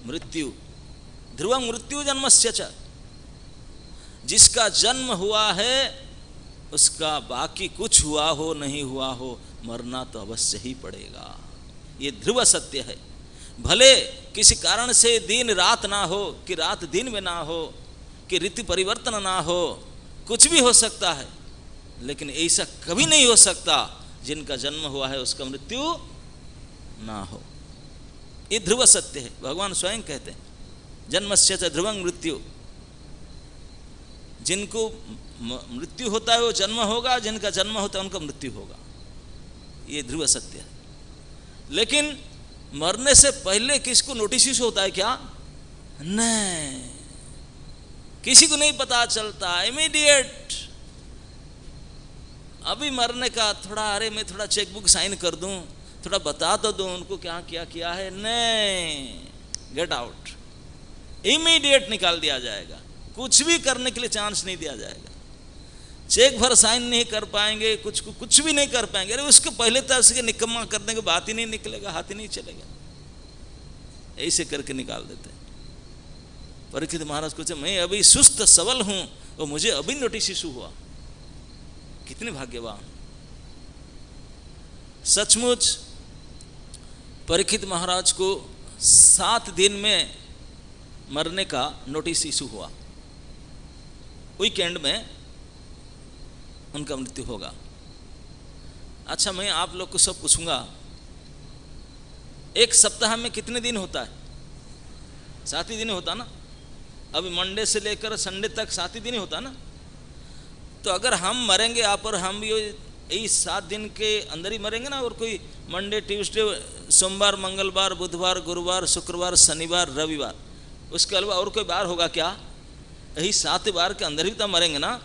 मृत्यु, ध्रुवं मृत्यु जन्मस्य च। जिसका जन्म हुआ है उसका बाकी कुछ हुआ हो नहीं हुआ हो मरना तो अवश्य ही पड़ेगा। ये ध्रुव सत्य है। भले किसी कारण से दिन रात ना हो, कि रात दिन में ना हो, कि ऋतु परिवर्तन ना हो, कुछ भी हो सकता है, लेकिन ऐसा कभी नहीं हो सकता जिनका जन्म हुआ है उसका मृत्यु ना हो। ये ध्रुव सत्य है। भगवान स्वयं कहते हैं जन्मस्य च ध्रुवं मृत्यु। जिनको मृत्यु होता है वो जन्म होगा, जिनका जन्म होता है उनका मृत्यु होगा। ये ध्रुव सत्य है। लेकिन मरने से पहले किसको नोटिस होता है क्या? नहीं, किसी को नहीं पता चलता। इमीडिएट अभी मरने का थोड़ा, अरे मैं थोड़ा चेकबुक साइन कर दूं, थोड़ा बता तो दूं उनको क्या क्या किया है। नहीं, गेट आउट, इमीडिएट निकाल दिया जाएगा। कुछ भी करने के लिए चांस नहीं दिया जाएगा। चेक भर साइन नहीं कर पाएंगे, कुछ भी नहीं कर पाएंगे। अरे उसको पहले तो उसके निकम्मा करने के बात ही नहीं निकलेगा, हाथ ही नहीं चलेगा। ऐसे करके निकाल देते हैं। परीक्षित महाराज को मैं अभी सुस्त सबल हूं और मुझे अभी नोटिस इशू हुआ। कितने भाग्यवान। सचमुच परीक्षित महाराज को 7 दिन में मरने का नोटिस इशू हुआ। वीकेंड में उनका मृत्यु होगा। अच्छा, मैं आप लोग को सब पूछूंगा, एक सप्ताह में कितने दिन होता है? 7 ही दिन होता ना। अभी मंडे से लेकर संडे तक 7 ही दिन होता ना। तो अगर हम मरेंगे आप और हम भी यही 7 दिन के अंदर ही मरेंगे ना, और कोई मंडे ट्यूसडे सोमवार मंगलवार बुधवार गुरुवार शुक्रवार शनिवार रविवार, उसके अलावा और कोई बार होगा क्या? यही 7 बार के अंदर ही तो मरेंगे ना।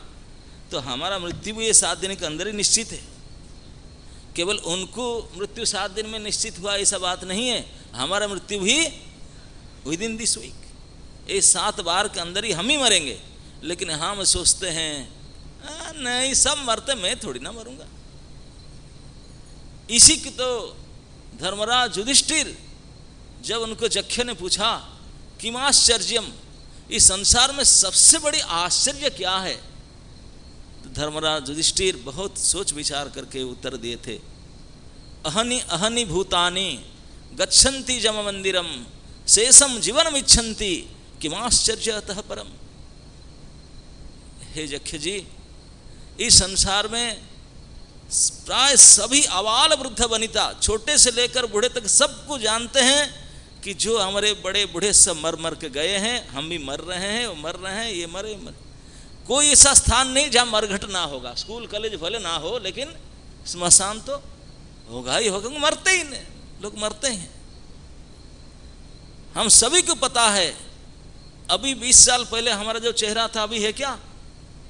तो हमारा मृत्यु भी ये 7 दिन के अंदर ही निश्चित है। केवल उनको मृत्यु 7 दिन में निश्चित हुआ ऐसा बात नहीं है। हमारा मृत्यु भी विद इन दिस वीक, ये 7 बार के अंदर ही हम ही मरेंगे। लेकिन हम सोचते हैं नहीं सब मरते, मैं थोड़ी ना मरूंगा। इसी की तो धर्मराज युधिष्ठिर जब उनको जक्ष्य ने पूछा किमाश्चर्यम, इस संसार में सबसे बड़ी आश्चर्य क्या है, तो धर्मराज युधिष्ठिर बहुत सोच विचार करके उत्तर दिए थे, अहनि अहनि भूतानि गच्छन्ति जम मंदिरम शेषम जीवनम इच्छन्ति किमाश्चर्यतः परम। हे जक्ष्य जी, इस संसार में प्राय सभी आबाल वृद्ध वनिता, छोटे से लेकर बूढ़े तक सबको जानते हैं कि जो हमारे बड़े बूढ़े सब मर मर के गए हैं, हम भी मर रहे हैं, वो मर रहे हैं, ये मरे मर। कोई ऐसा स्थान नहीं जहाँ मरघट ना होगा। स्कूल कॉलेज भले ना हो, लेकिन स्मशान तो होगा ही होगा। मरते ही नहीं, लोग मरते हैं। हम सभी को पता है। अभी 20 साल पहले हमारा जो चेहरा था अभी है क्या?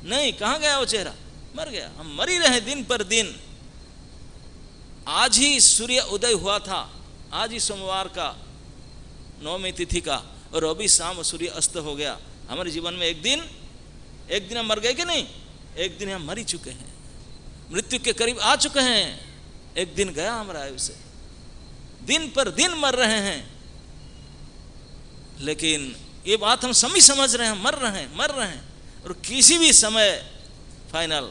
नहीं, कहाँ गया वो चेहरा? मर गया। हम मर ही रहे दिन पर दिन। आज ही सूर्य उदय हुआ था, आज ही सोमवार का 9वीं तिथि का, और अभी शाम सूर्य अस्त हो गया। हमारे जीवन में एक दिन हम मर गए कि नहीं? एक दिन हम मर ही चुके हैं, मृत्यु के करीब आ चुके हैं। एक दिन गया हमारा आयु से। दिन पर दिन मर रहे हैं, लेकिन ये बात हम सभी समझ रहे हैं, मर रहे हैं। और किसी भी समय फाइनल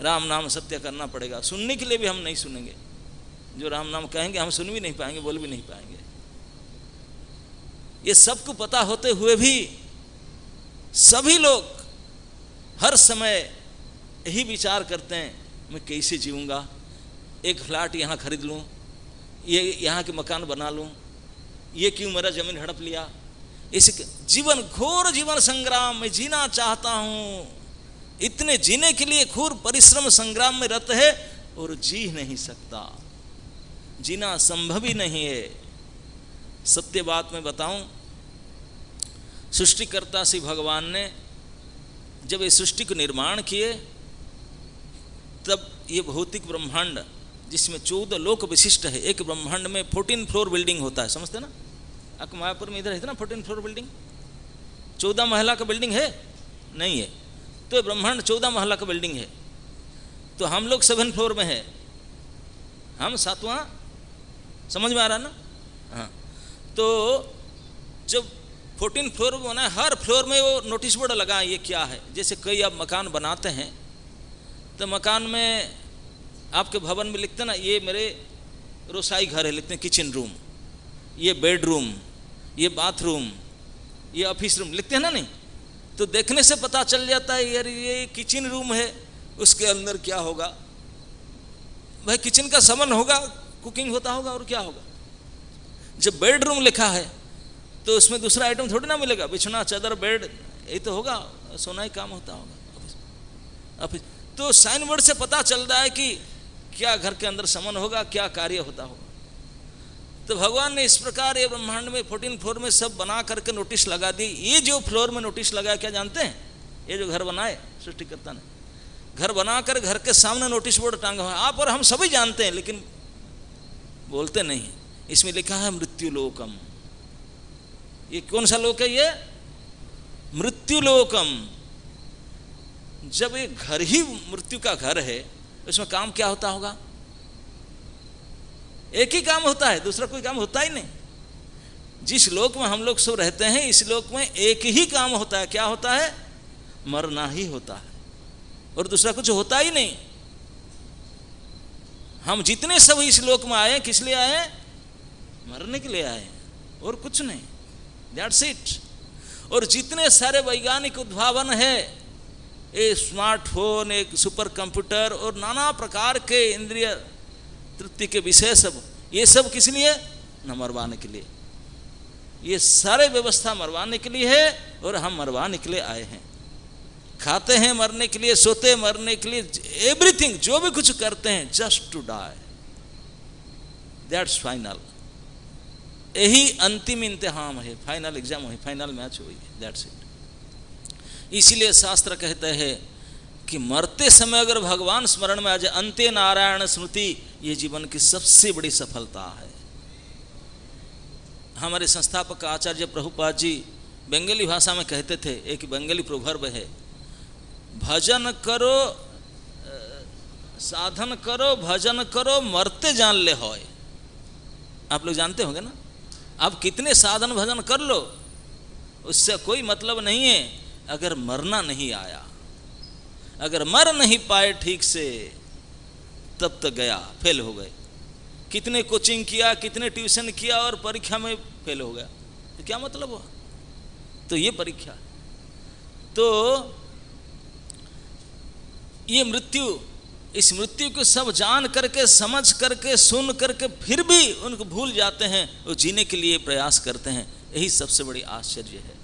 राम नाम सत्य करना पड़ेगा। सुनने के लिए भी हम नहीं सुनेंगे। जो राम नाम कहेंगे हम सुन भी नहीं पाएंगे, बोल भी नहीं पाएंगे। ये सबको पता होते हुए भी सभी लोग हर समय यही विचार करते हैं, मैं कैसे जीऊंगा, एक फ्लैट यहाँ खरीद लूँ, ये यहाँ के मकान बना लूँ, ये क्यों मेरा जमीन हड़प लिया। इस जीवन, घोर जीवन संग्राम में जीना चाहता हूँ। इतने जीने के लिए घोर परिश्रम संग्राम में रत है और जी नहीं सकता। जीना संभव ही नहीं है। सत्य बात मैं बताऊं, सृष्टिकर्ता श्री भगवान ने जब इस सृष्टि को निर्माण किए, तब ये भौतिक ब्रह्मांड जिसमें 14 लोक विशिष्ट है, एक ब्रह्मांड में 14 फ्लोर बिल्डिंग होता है, समझते ना? आपको मायापुर में इधर है ना 14 फ्लोर बिल्डिंग? 14 महला का बिल्डिंग है? नहीं है। तो ब्रह्मांड 14 महला का बिल्डिंग है। तो हम लोग 7 फ्लोर में है, हम 7वां। समझ में आ रहा ना? हाँ। तो 14 फ्लोर बना है, हर फ्लोर में वो नोटिस बोर्ड लगा है, ये क्या है। जैसे कई आप मकान बनाते हैं तो मकान में आपके भवन में लिखते हैं ना, ये मेरे रसोई घर है, लिखते हैं किचन रूम, ये बेडरूम, ये बाथरूम, ये ऑफिस रूम, लिखते हैं ना। नहीं तो देखने से पता चल जाता है यार ये किचन रूम है, उसके अंदर क्या होगा भाई, किचन का सामान होगा, कुकिंग होता होगा और क्या होगा। जब बेडरूम लिखा है तो उसमें दूसरा आइटम थोड़ी ना मिलेगा, बिछना चादर बेड यही तो होगा, सोना ही काम होता होगा ऑफिस। तो साइन बोर्ड से पता चल रहा है कि क्या घर के अंदर सामान होगा, क्या कार्य होता होगा। तो भगवान ने इस प्रकार ये ब्रह्मांड में 14 फ्लोर में सब बना करके नोटिस लगा दी। ये जो फ्लोर में नोटिस लगा क्या जानते हैं, ये जो घर बनाए सृष्टिकर्ता ने, घर बनाकर घर के सामने नोटिस बोर्ड टांगा हुआ है, आप और हम सभी जानते हैं लेकिन बोलते नहीं। इसमें लिखा है मृत्यु लोकम। ये कौन सा लोक है, ये मृत्यु लोकम। जब एक घर ही मृत्यु का घर है, इसमें काम क्या होता होगा, एक ही काम होता है, दूसरा कोई काम होता ही नहीं। जिस लोक में हम लोग सब रहते हैं, इस लोक में एक ही काम होता है, क्या होता है, मरना ही होता है, और दूसरा कुछ होता ही नहीं। हम जितने सब इस लोक में आए, किस लिए आए, मरने के लिए आए, और कुछ नहीं, दैट्स इट। और जितने सारे वैज्ञानिक उद्भावन है, ये स्मार्टफोन, एक सुपर कंप्यूटर और नाना प्रकार के इंद्रिय तृप्ति के विषय सब, ये सब किस लिए, न मरवाने के लिए। ये सारे व्यवस्था मरवाने के लिए है, और हम मरवाने के लिए आए हैं। खाते हैं मरने के लिए, सोते मरने के लिए, एवरीथिंग जो भी कुछ करते हैं just to die, that's final. यही अंतिम इम्तिहान है, फाइनल एग्जाम है, फाइनल मैच हुई है, दैट्स इट। इसीलिए शास्त्र कहते हैं कि मरते समय अगर भगवान स्मरण में आ जाए, अंते नारायण स्मृति, ये जीवन की सबसे बड़ी सफलता है। हमारे संस्थापक आचार्य प्रभुपाद जी बंगाली भाषा में कहते थे, एक बंगाली प्रोवर्ब है, भजन करो साधन करो, भजन करो, मरते जान ले होय। आप लोग जानते होंगे ना, आप कितने साधन भजन कर लो, उससे कोई मतलब नहीं है अगर मरना नहीं आया। अगर मर नहीं पाए ठीक से, तब तक गया, फेल हो गए। कितने कोचिंग किया, कितने ट्यूशन किया, और परीक्षा में फेल हो गया, तो क्या मतलब हुआ। तो ये परीक्षा, तो ये मृत्यु, इस मृत्यु को सब जान करके, समझ करके, सुन करके, फिर भी उनको भूल जाते हैं, वो जीने के लिए प्रयास करते हैं। यही सबसे बड़ी आश्चर्य है।